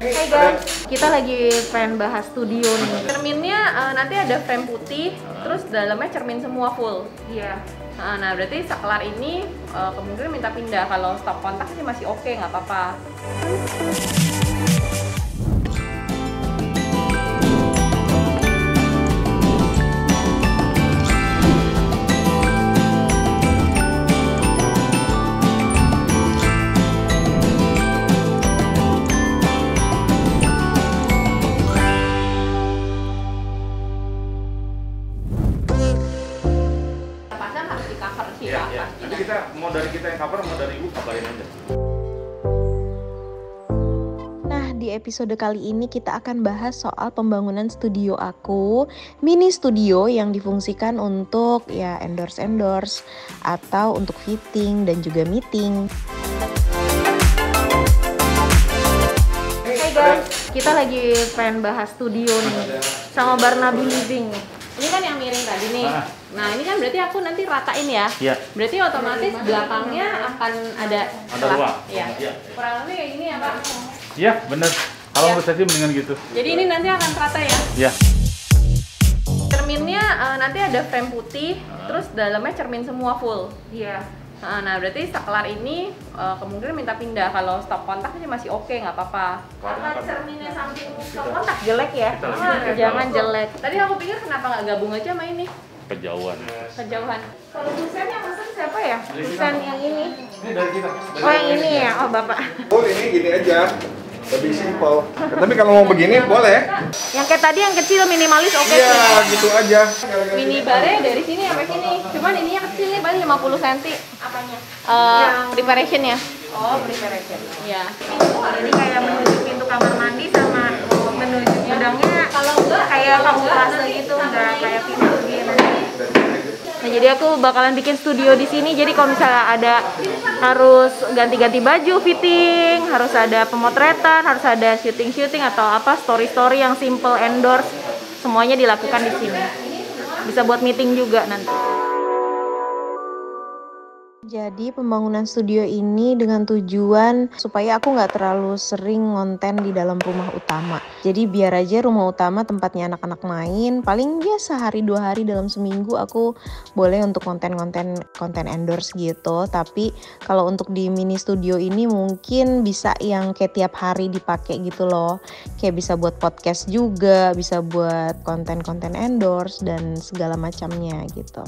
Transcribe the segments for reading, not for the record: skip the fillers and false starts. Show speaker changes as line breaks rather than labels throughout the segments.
Hai guys, kita lagi pengen bahas studio nih. Cerminnya nanti ada frame putih, terus dalamnya cermin semua full. Iya. Nah berarti saklar ini kemungkinan minta pindah. Kalau stop kontak sih masih oke, nggak apa-apa.
Nanti kita mau dari kita yang cover, mau dari ibu kabarin aja.
Nah, di episode kali ini kita akan bahas soal pembangunan studio aku, mini studio yang difungsikan untuk ya endorse atau untuk fitting dan juga meeting.
Hai guys, kita lagi pengen bahas studio nih sama Barnaby Living. Ini kan yang miring tadi nih. Nah ini kan berarti aku nanti ratain ya. Iya. Berarti otomatis belakangnya akan ada
ruang.
Iya. Kurang lebih kayak gini ya Pak?
Iya bener. Kalau menurut saya sih mendingan gitu.
Jadi ini nanti akan rata ya?
Iya.
Cerminnya nanti ada frame putih, terus dalamnya cermin semua full. Iya. Nah berarti saklar ini kemungkinan minta pindah. Kalau stop kontak sih masih oke, nggak apa-apa. Karena cerminnya samping stop kontak jelek ya? Jangan jelek. Tadi aku pikir kenapa nggak gabung aja sama ini?
Kejauhan.
Kalau desain yang pesan siapa ya? Desain yang ini?
Ini dari kita.
Oh yang ini ya? Oh bapak.
Oh ini gini aja, lebih simpel. Tapi kalau mau begini boleh.
Yang kayak tadi yang kecil minimalis oke
Iya
sih.
gitu aja.
Mini bare dari sini sampai sini. Cuman ininya kecil nih paling 50 cm. Apanya? Preparationnya. Oh preparation. Iya. Ini kayak menuju pintu kamar mandi sama menuju gudangnya. Kalau enggak kayak kamuflase gitu, enggak kayak pintu gini. Nah jadi aku bakalan bikin studio di sini. Jadi kalau misalnya ada harus ganti-ganti baju, fitting, harus ada pemotretan, harus ada syuting atau apa story yang simple endorse, semuanya dilakukan di sini. Bisa buat meeting juga nanti.
Jadi pembangunan studio ini dengan tujuan supaya aku nggak terlalu sering ngonten di dalam rumah utama. Jadi biar aja rumah utama tempatnya anak-anak main, paling ya sehari 2 hari dalam seminggu aku boleh untuk konten endorse gitu. Tapi kalau untuk di mini studio ini mungkin bisa yang kayak tiap hari dipakai gitu loh. Kayak bisa buat podcast juga, bisa buat konten endorse dan segala macamnya gitu.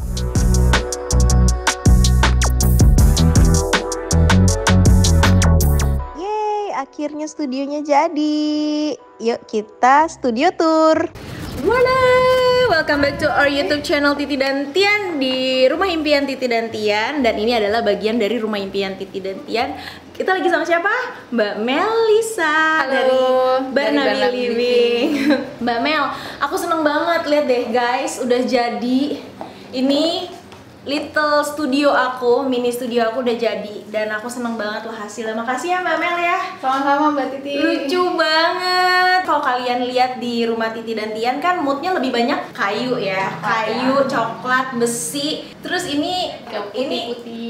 Akhirnya studionya jadi. Yuk kita studio tour.
Voila, welcome back to our YouTube channel Titi dan Tian di Rumah Impian Titi dan Tian. Dan ini adalah bagian dari Rumah Impian Titi dan Tian. Kita lagi sama siapa? Mbak Melisa.
Halo,
dari Barnaby Living. Mbak Mel, aku seneng banget lihat deh guys, udah jadi. Ini little studio aku, mini studio aku udah jadi dan aku seneng banget loh hasilnya. Makasih ya Mbak Mel ya.
Sama-sama Mbak Titi.
Lucu banget. Kalau kalian lihat di rumah Titi dan Tian kan moodnya lebih banyak kayu ya, kayu, coklat, besi. Terus ini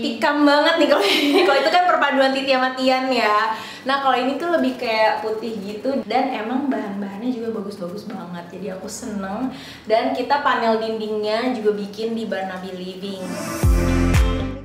tikam banget nih kalau ini. Kalau itu kan perpaduan Titi sama Tian ya. Nah kalau ini tuh lebih kayak putih gitu dan emang bahan-bahannya juga bagus-bagus banget. Jadi aku seneng dan kita panel dindingnya juga bikin di Barnaby Living.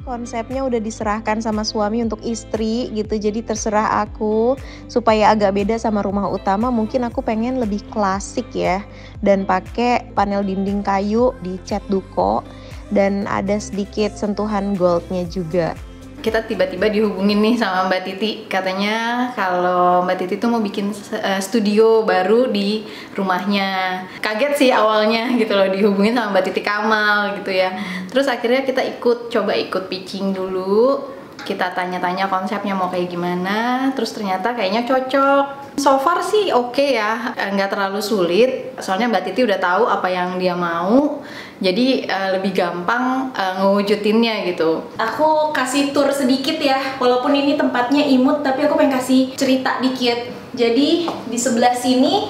Konsepnya udah diserahkan sama suami untuk istri gitu, jadi terserah aku supaya agak beda sama rumah utama. Mungkin aku pengen lebih klasik ya dan pakai panel dinding kayu dicat duko dan ada sedikit sentuhan goldnya juga.
Kita tiba-tiba dihubungin nih sama Mbak Titi, katanya kalau Mbak Titi tuh mau bikin studio baru di rumahnya. Kaget sih awalnya gitu loh, dihubungin sama Mbak Titi Kamal gitu ya. Terus akhirnya kita coba ikut pitching dulu. Kita tanya-tanya konsepnya mau kayak gimana, terus ternyata kayaknya cocok. So far sih oke ya, nggak terlalu sulit. Soalnya Mbak Titi udah tahu apa yang dia mau, jadi lebih gampang ngewujudinnya gitu.
Aku kasih tour sedikit ya, walaupun ini tempatnya imut, tapi aku pengen kasih cerita dikit. Jadi di sebelah sini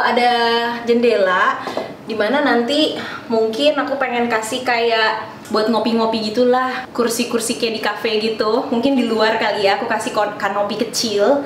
ada jendela, dimana nanti mungkin aku pengen kasih kayak buat ngopi-ngopi gitulah, kursi-kursi kayak di cafe gitu. Mungkin di luar kali ya, aku kasih kanopi kecil.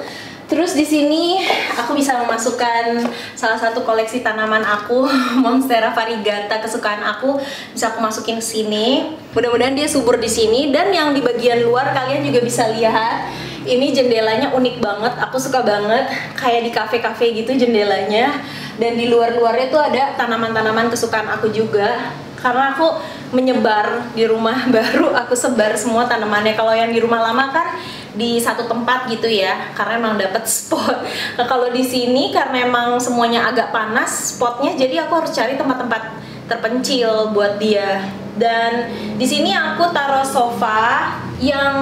Terus di sini aku bisa memasukkan salah satu koleksi tanaman aku, Monstera variegata kesukaan aku, bisa aku masukin sini. Mudah-mudahan dia subur di sini. Dan yang di bagian luar kalian juga bisa lihat, ini jendelanya unik banget. Aku suka banget, kayak di kafe-kafe gitu jendelanya. Dan di luar-luarnya tuh ada tanaman-tanaman kesukaan aku juga. Karena aku menyebar di rumah baru, aku sebar semua tanamannya. Kalau yang di rumah lama kan di satu tempat gitu ya, karena emang dapat spot. Nah, kalau di sini karena emang semuanya agak panas spotnya, jadi aku harus cari tempat-tempat terpencil buat dia. Dan di sini aku taruh sofa yang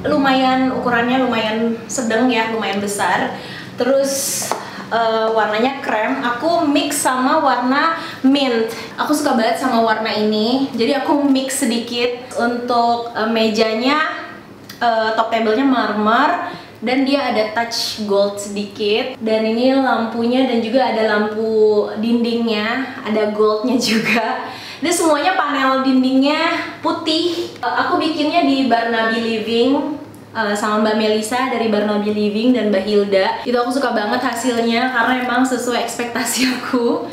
lumayan ukurannya lumayan sedang ya, lumayan besar. Terus warnanya krem, aku mix sama warna mint. Aku suka banget sama warna ini, jadi aku mix sedikit. Untuk mejanya, top table-nya marmer dan dia ada touch gold sedikit. Dan ini lampunya dan juga ada lampu dindingnya, ada goldnya juga. Dan semuanya panel dindingnya putih. Aku bikinnya di Barnaby Living sama Mbak Melisa dari Barnaby Living dan Mbak Hilda. Itu aku suka banget hasilnya karena emang sesuai ekspektasi aku.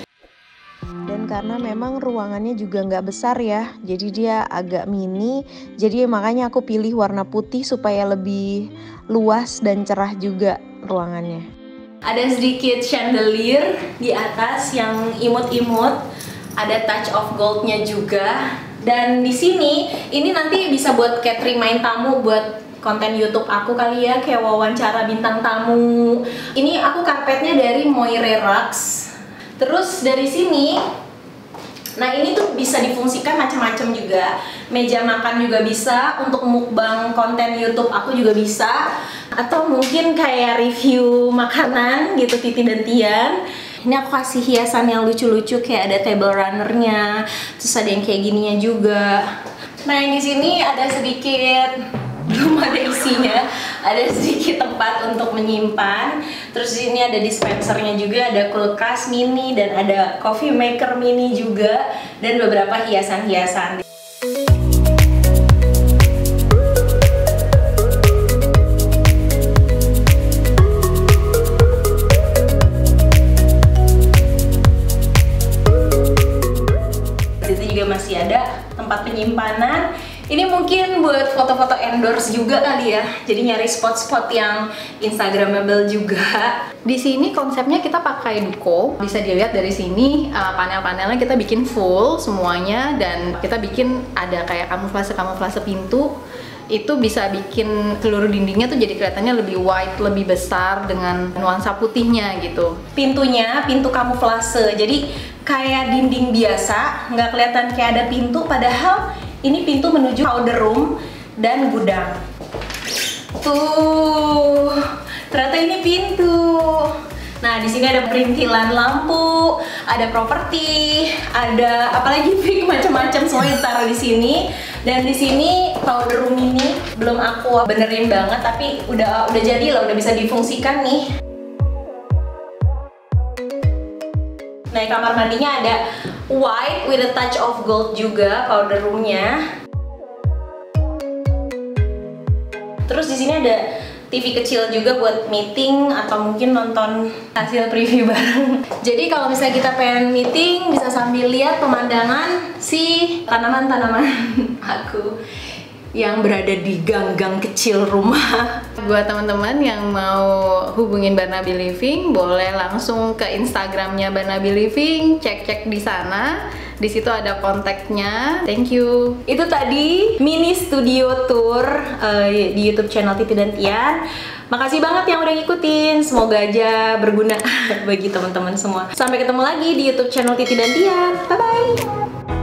Dan karena memang ruangannya juga nggak besar ya, jadi dia agak mini. Jadi makanya aku pilih warna putih supaya lebih luas dan cerah juga ruangannya.
Ada sedikit chandelier di atas yang imut-imut, ada touch of goldnya juga. Dan di sini ini nanti bisa buat catering main tamu buat konten YouTube aku kali ya, kayak wawancara bintang tamu. Ini aku karpetnya dari Moire Rugs. Terus dari sini, nah ini tuh bisa difungsikan macam-macam juga. Meja makan juga bisa, untuk mukbang konten YouTube aku juga bisa. Atau mungkin kayak review makanan gitu, Titi dan Tian. Ini aku kasih hiasan yang lucu-lucu, kayak ada table runnernya, terus ada yang kayak gininya juga. Nah yang di sini ada sedikit, belum ada isinya, ada sedikit tempat untuk menyimpan. Terus di sini ada dispensernya juga, ada kulkas mini dan ada coffee maker mini juga, dan beberapa hiasan-hiasan. Di situ juga masih ada tempat penyimpanan. Ini mungkin buat foto-foto endorse juga kali ya. Jadi nyari spot-spot yang instagramable juga.
Di sini konsepnya kita pakai duko. Bisa dilihat dari sini panel-panelnya kita bikin full semuanya, dan kita bikin ada kayak kamuflase pintu. Itu bisa bikin seluruh dindingnya tuh jadi kelihatannya lebih white, lebih besar dengan nuansa putihnya gitu.
Pintunya pintu kamuflase. Jadi kayak dinding biasa, nggak kelihatan kayak ada pintu, padahal ini pintu menuju powder room dan gudang. Tuh, ternyata ini pintu. Nah, di sini ada perintilan lampu, ada properti, ada apalagi pink macam-macam, semuanya ditaruh di sini. Dan di sini powder room ini belum aku benerin banget, tapi udah jadi lah, udah bisa difungsikan nih. Nah, kamar mandinya ada white with a touch of gold juga powder roomnya. Terus di sini ada TV kecil juga buat meeting atau mungkin nonton hasil preview bareng. Jadi kalau misalnya kita pengen meeting bisa sambil lihat pemandangan si tanaman-tanaman aku yang berada di gang-gang kecil rumah.
Buat teman-teman yang mau hubungin Barnaby Living, boleh langsung ke Instagramnya Barnaby Living, cek-cek di sana. Di situ ada kontaknya. Thank you.
Itu tadi mini studio tour di YouTube channel Titi dan Tian. Makasih banget yang udah ngikutin. Semoga aja berguna bagi teman-teman semua. Sampai ketemu lagi di YouTube channel Titi dan Tian. Bye bye.